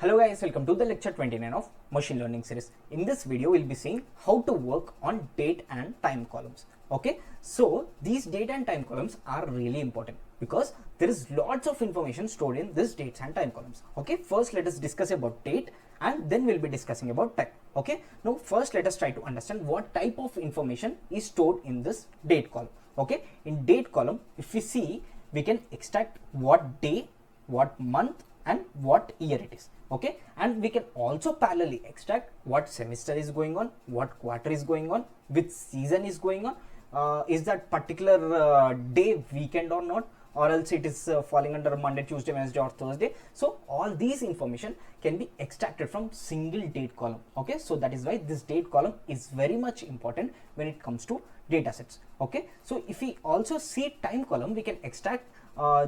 Hello guys, welcome to the lecture 29 of machine learning series. In this video, we'll be seeing how to work on date and time columns. Okay, so these date and time columns are really important because there is lots of information stored in this dates and time columns. Okay, first let us discuss about date and then we'll be discussing about time. Okay, now first let us try to understand what type of information is stored in this date column. Okay, in date column, if we see, we can extract what day, what month and what year it is. Okay, and we can also parallelly extract what semester is going on, what quarter is going on, which season is going on, is that particular day weekend or not, or else it is falling under Monday, Tuesday, Wednesday or Thursday. So all these information can be extracted from single date column. Okay, so that is why this date column is very much important when it comes to data sets. Okay, so if we also see time column, we can extract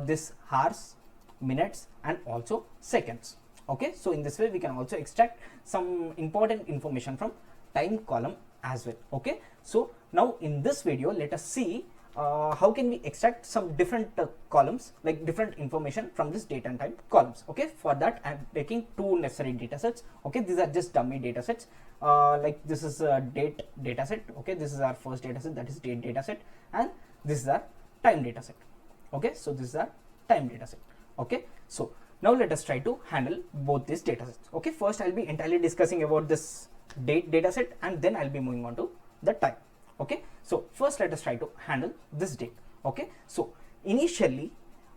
this hours, minutes and also seconds. Okay, so in this way we can also extract some important information from time column as well. Okay, so now in this video let us see how can we extract some different columns, like different information from this date and time columns. Okay, for that I am taking two necessary data sets. Okay, these are just dummy data sets. Like this is a date data set. Okay, this is our first data set, that is date data set, and this is our time data set. Okay, so this is our time data set. Okay, so now let us try to handle both these data sets. Okay, first I'll be entirely discussing about this date data set and then I'll be moving on to the time. Okay, so first let us try to handle this date. Okay, so initially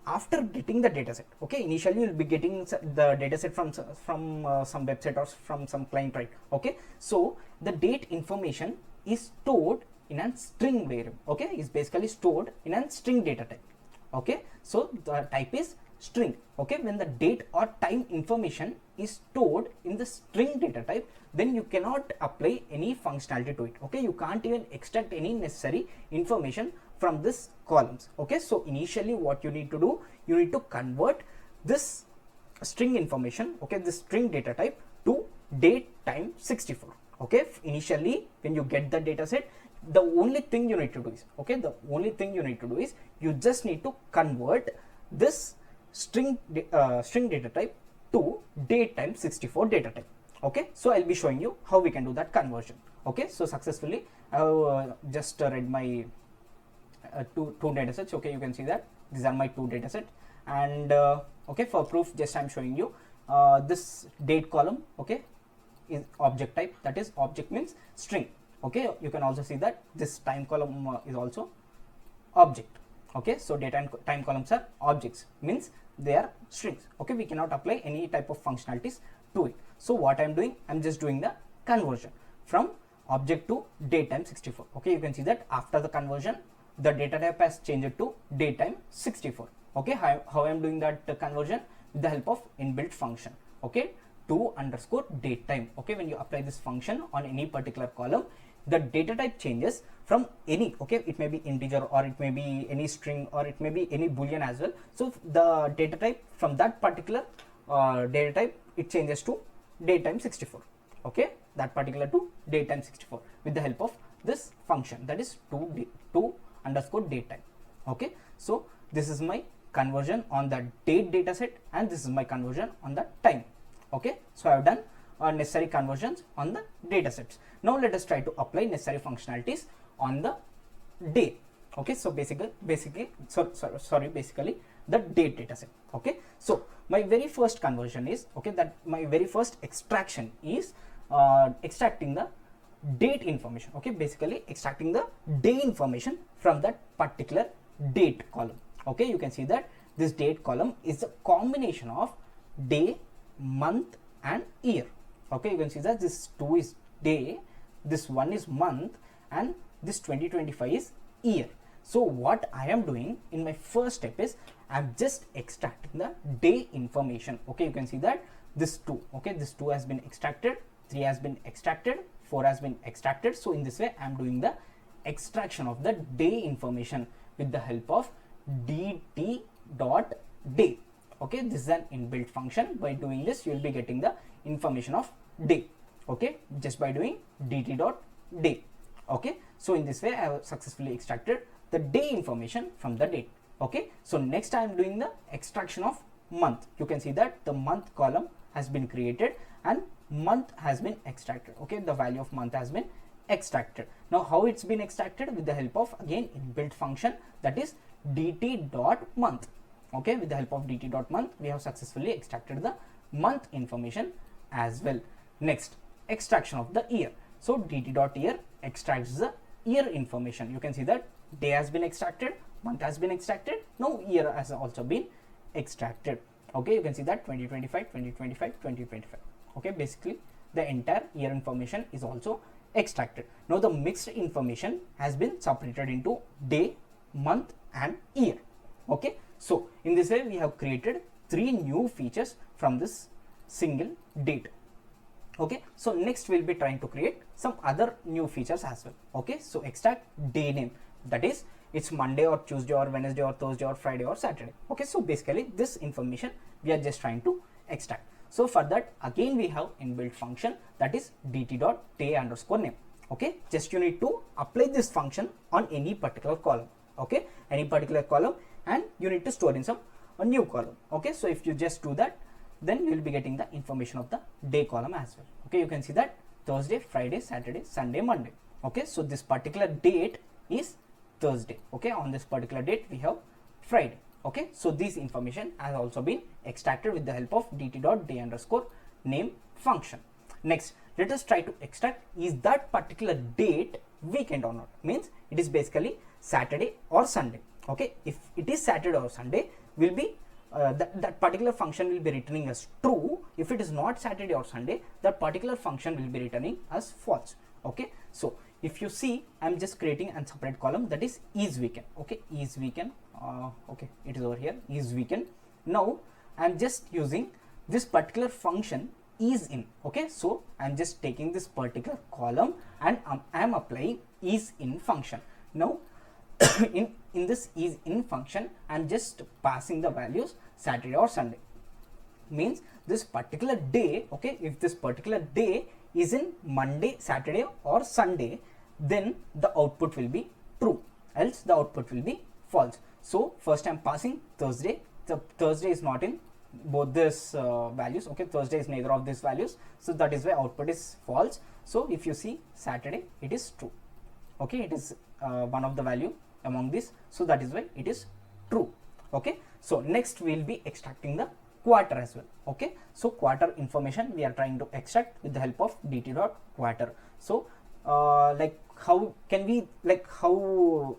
after getting the data set, okay, initially you'll be getting the data set from some website or from some client, right? Okay, so the date information is stored in a string variable. Okay, is basically stored in a string data type. Okay, so the type is string. Okay, when the date or time information is stored in the string data type, then you cannot apply any functionality to it. Okay, you can't even extract any necessary information from this columns. Okay, so initially what you need to do, you need to convert this string information, okay, this string data type to date time 64. Okay, initially when you get the data set, the only thing you need to do is, okay, the only thing you need to do is you just need to convert this string data type to date time 64 data type. Okay, so I'll be showing you how we can do that conversion. Okay, so successfully I have just read my two data sets. Okay, you can see that these are my two data sets, and okay, for proof just I'm showing you this date column, okay, is object type, that is object means string. Okay, you can also see that this time column is also object. Okay, so date and time columns are objects, means they are strings. Okay, we cannot apply any type of functionalities to it. So what I'm doing, I'm just doing the conversion from object to date time 64. Okay, you can see that after the conversion the data type has changed to date time 64. Okay, how I'm doing that conversion? With the help of inbuilt function. Okay, to underscore date time. Okay, when you apply this function on any particular column, the data type changes from any, okay, it may be integer or it may be any string or it may be any boolean as well. So the data type from that particular data type, it changes to date time 64. Okay, that particular to date time 64 with the help of this function, that is to underscore date time. Okay, so this is my conversion on the date data set and this is my conversion on the time. Okay, so I have done necessary conversions on the data sets. Now let us try to apply necessary functionalities on the day. Okay, so basically the date data set. Okay, so my very first conversion is, okay, that my very first extraction is extracting the date information. Okay, basically extracting the day information from that particular date column. Okay, you can see that this date column is a combination of day, month and year. Okay, you can see that this 2 is day, this 1 is month and this 2025 is year. So what I am doing in my first step is I am just extracting the day information. Okay, you can see that this 2, okay, this 2 has been extracted, 3 has been extracted, 4 has been extracted. So in this way I am doing the extraction of the day information with the help of dt.day. Okay, this is an inbuilt function. By doing this you will be getting the information of day. Okay, just by doing dt.day. Okay, so in this way I have successfully extracted the day information from the date. Okay, so next I am doing the extraction of month. You can see that the month column has been created and month has been extracted. Okay, the value of month has been extracted. Now how it's been extracted? With the help of again inbuilt function, that is dt.month. Okay, with the help of dt.month we have successfully extracted the month information as well. Next, extraction of the year. So dt.year extracts the year information. You can see that day has been extracted, month has been extracted, now year has also been extracted. Okay, you can see that 2025, 2025, 2025. Okay, basically the entire year information is also extracted. Now the mixed information has been separated into day, month and year. Okay, so in this way we have created 3 new features from this single date. Okay, so next we'll be trying to create some other new features as well. Okay, so extract day name, that is it's Monday or Tuesday or Wednesday or Thursday or Friday or Saturday. Okay, so basically this information we are just trying to extract. So for that again we have inbuilt function, that is dt.day_name. Okay, just you need to apply this function on any particular column. Okay, any particular column, and you need to store in a new column. Okay, so if you just do that, then you will be getting the information of the day column as well. Okay, you can see that Thursday, Friday, Saturday, Sunday, Monday. Okay, so this particular date is Thursday. Okay, on this particular date we have Friday. Okay, so this information has also been extracted with the help of dt.day_name function. Next, let us try to extract is that particular date weekend or not. Means it is basically Saturday or Sunday. Okay, if it is Saturday or Sunday, will be that particular function will be returning as true. If it is not Saturday or Sunday, that particular function will be returning as false. Okay, so if you see, I am just creating a separate column, that is weekend. Okay, is weekend. Okay, it is over here, is weekend. Now I am just using this particular function is in. Okay, so I am just taking this particular column and I am applying is in function. Now in this is in function, I am just passing the values Saturday or Sunday. Means this particular day, okay, if this particular day is in Monday, Saturday or Sunday, then the output will be true, else the output will be false. So first I am passing Thursday. The Thursday is not in both these values. Okay, Thursday is neither of these values, so that is why output is false. So if you see Saturday, it is true. Okay, it is one of the value among this, so that is why it is true. Okay, so next we will be extracting the quarter as well. Okay, so quarter information we are trying to extract with the help of dt.quarter. So like how can we, like how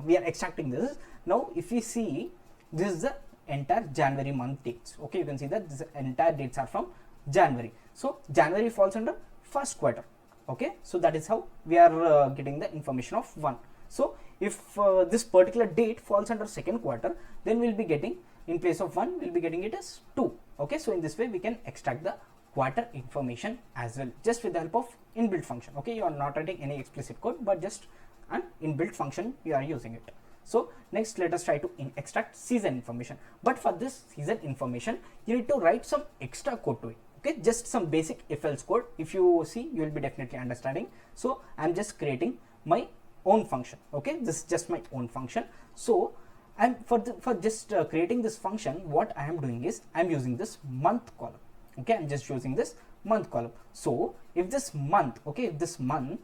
we are extracting this? Now if we see, this is the entire January month dates. Okay, you can see that this entire dates are from January. So January falls under first quarter. Okay, so that is how we are getting the information of 1. So if this particular date falls under second quarter, then we will be getting, in place of 1, we will be getting it as 2. Okay, so in this way we can extract the quarter information as well, just with the help of inbuilt function. Okay, you are not writing any explicit code, but just an inbuilt function we are using it. So next let us try to extract season information, but for this season information you need to write some extra code to it. Okay, just some basic if else code. If you see, you will be definitely understanding. So I am just creating my own function. Okay, this is just my own function. So and for just creating this function, what I am doing is I am using this month column. Okay, I am just using this month column. So if this month, okay, if this month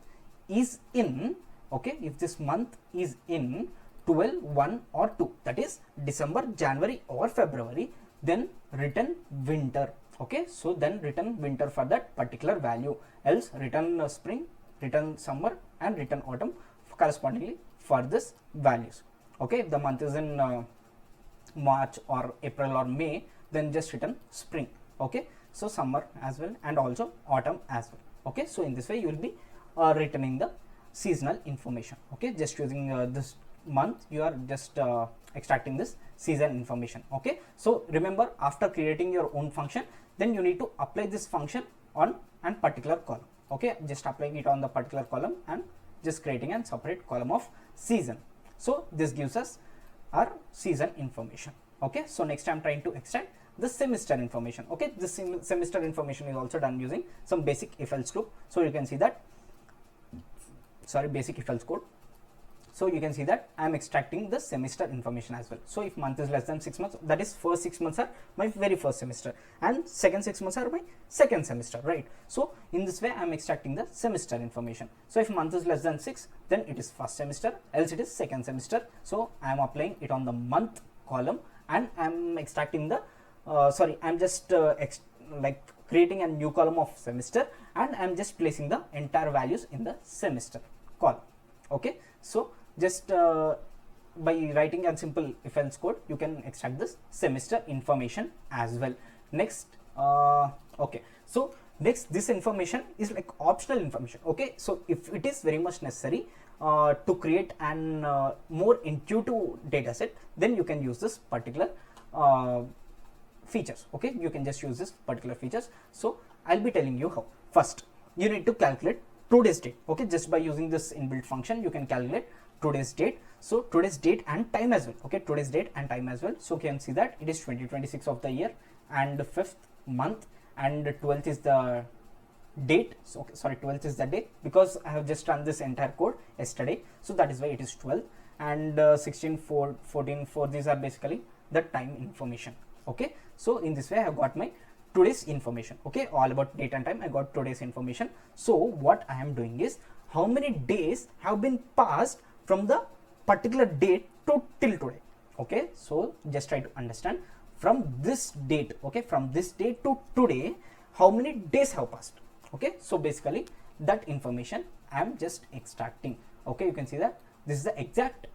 is in, okay, if this month is in 12, 1 or 2, that is December, January or February, then return winter. Okay, so then return winter for that particular value, else return spring, return summer and return autumn correspondingly for this values. Okay, if the month is in March or April or May, then just return spring. Okay, so summer as well and also autumn as well. Okay, so in this way you will be returning the seasonal information. Okay, just using this month, you are just extracting this season information. Okay, so remember, after creating your own function, then you need to apply this function on a particular column. Okay, just applying it on the particular column and just creating a separate column of season. So this gives us our season information. Okay, so next I am trying to extract the semester information. Okay, this semester information is also done using some basic if else loop. So you can see that, sorry, basic if else code. So you can see that I am extracting the semester information as well. So if month is less than 6 months, that is first 6 months are my very first semester and second 6 months are my second semester, right? So in this way I am extracting the semester information. So if month is less than 6, then it is first semester, else it is second semester. So I am applying it on the month column and I am extracting the I am just like creating a new column of semester and I am just placing the entire values in the semester column. Okay, so just by writing a simple if else code, you can extract this semester information as well. Next, okay, so next, this information is like optional information. Okay, so if it is very much necessary to create an more intuitive data set, then you can use this particular features. Okay, you can just use this particular features. So I'll be telling you how. First, you need to calculate today's date. Okay, just by using this inbuilt function, you can calculate today's date. So today's date and time as well. Okay, today's date and time as well. So you can see that it is 2026 of the year and the 5th month and 12th is the date. So okay, sorry, 12th is the day because I have just run this entire code yesterday. So that is why it is 12 and 16, 4, 14, 4. These are basically the time information. Okay, so in this way I have got my today's information. Okay, all about date and time I got today's information. So what I am doing is how many days have been passed from the particular date to till today. Okay, so just try to understand from this date, okay, from this date to today, how many days have passed. Okay, so basically that information I am just extracting. Okay, you can see that this is the exact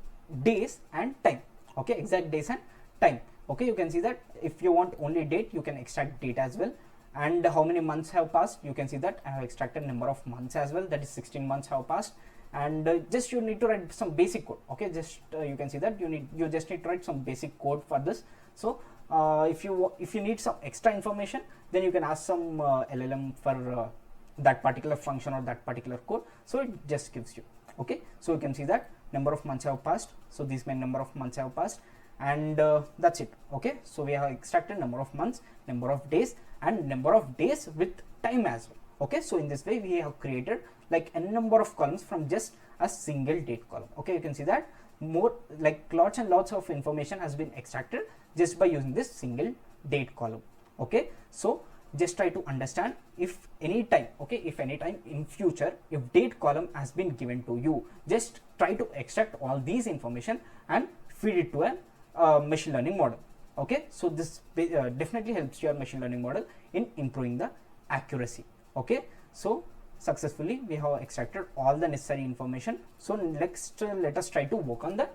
days and time. Okay, exact days and time. Okay, you can see that if you want only date, you can extract date as well. And how many months have passed, you can see that I have extracted number of months as well, that is 16 months have passed. And just you need to write some basic code. Okay, just you can see that you just need to write some basic code for this. So if you need some extra information, then you can ask some LLM for that particular function or that particular code. So it just gives you. Okay, so you can see that number of months have passed. So these many number of months have passed. And that's it. Okay, so we have extracted number of months, number of days and number of days with time as well. Okay, so in this way we have created like n number of columns from just a single date column. Okay, you can see that more like lots and lots of information has been extracted just by using this single date column. Okay, so just try to understand if any time, okay, if any time in future, if date column has been given to you, just try to extract all these information and feed it to a machine learning model. Okay, so this definitely helps your machine learning model in improving the accuracy. Okay, so successfully we have extracted all the necessary information. So next let us try to work on the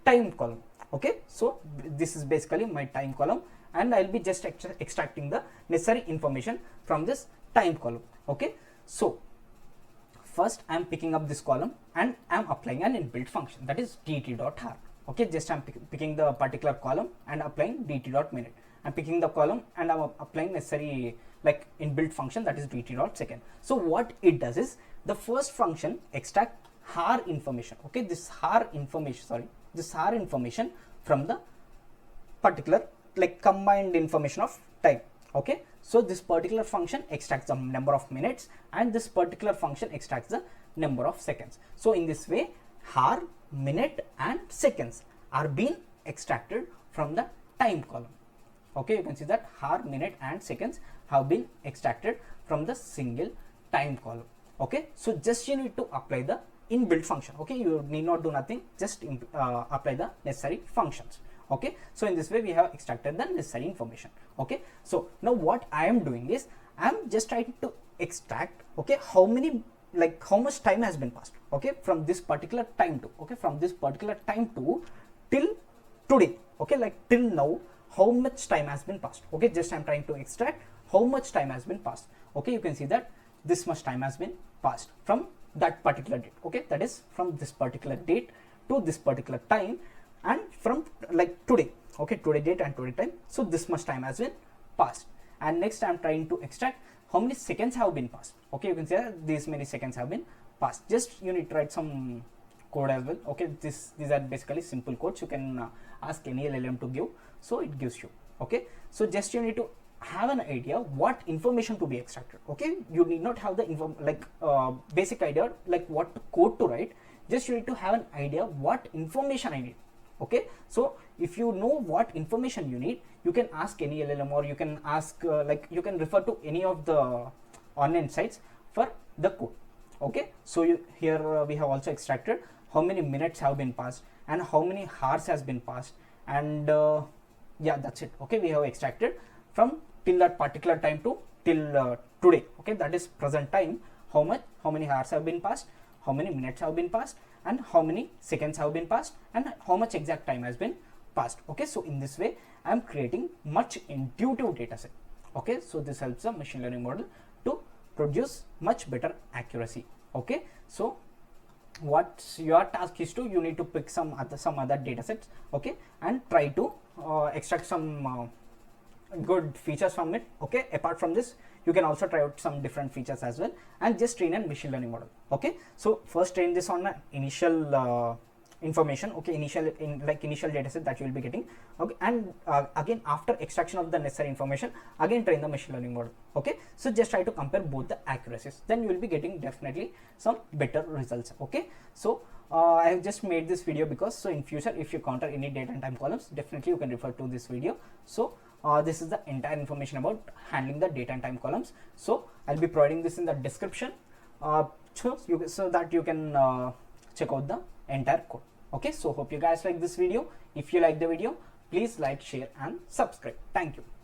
time column. Okay, so this is basically my time column and I'll be just extracting the necessary information from this time column. Okay, so first I'm picking up this column and I'm applying an inbuilt function, that is dt.har. Okay, just I'm picking the particular column and applying dt.minute. I'm picking the column and I'm applying necessary like inbuilt function, that is dt.second. So what it does is the first function extract har information. Okay, this har information from the particular like combined information of time. Okay, so this particular function extracts the number of minutes and this particular function extracts the number of seconds. So in this way har, minute and seconds are being extracted from the time column. Okay, you can see that har, minute and seconds have been extracted from the single time column. Okay, so just you need to apply the inbuilt function. Okay, you need not do nothing, just apply the necessary functions. Okay, so in this way we have extracted the necessary information. Okay, so now what I am doing is I am just trying to extract, okay, how much time has been passed, okay, from this particular time to, okay, from this particular time to till today, okay, like till now how much time has been passed. Okay, just I'm trying to extract how much time has been passed. Okay, you can see that this much time has been passed from that particular date. Okay, that is from this particular date to this particular time and from like today. Okay, today date and today time. So this much time has been passed. And next I'm trying to extract how many seconds have been passed. Okay, you can see that these many seconds have been passed. Just you need to write some code as well. Okay, these are basically simple codes. You can ask any LLM to give, so it gives you. Okay, so just you need to have an idea what information to be extracted. Okay, you need not have the basic idea like what code to write. just you need to have an idea what information I need. Okay, so if you know what information you need, you can ask any LLM, or you can ask you can refer to any of the online sites for the code. Okay, so here we have also extracted how many minutes have been passed and how many hours has been passed, and yeah, that's it. Okay, we have extracted from till that particular time to till today. Okay, that is present time, how many hours have been passed, how many minutes have been passed, and how many seconds have been passed, and how much exact time has been passed. Okay, so in this way I am creating much intuitive data set. Okay, so this helps the machine learning model to produce much better accuracy. Okay, so what your task is to, you need to pick some other data sets, okay, and try to extract some good features from it. Okay, apart from this, you can also try out some different features as well, and just train a machine learning model. Okay, so first train this on initial information. Okay, initial data set that you will be getting. Okay, and again, after extraction of the necessary information, again train the machine learning model. Okay, so just try to compare both the accuracies, then you will be getting definitely some better results. Okay, so I have just made this video because, so in future if you counter any date and time columns, definitely you can refer to this video. So this is the entire information about handling the date and time columns. So I'll be providing this in the description, so that you can check out the entire code. Okay, so hope you guys like this video. If you like the video, please like, share and subscribe. Thank you.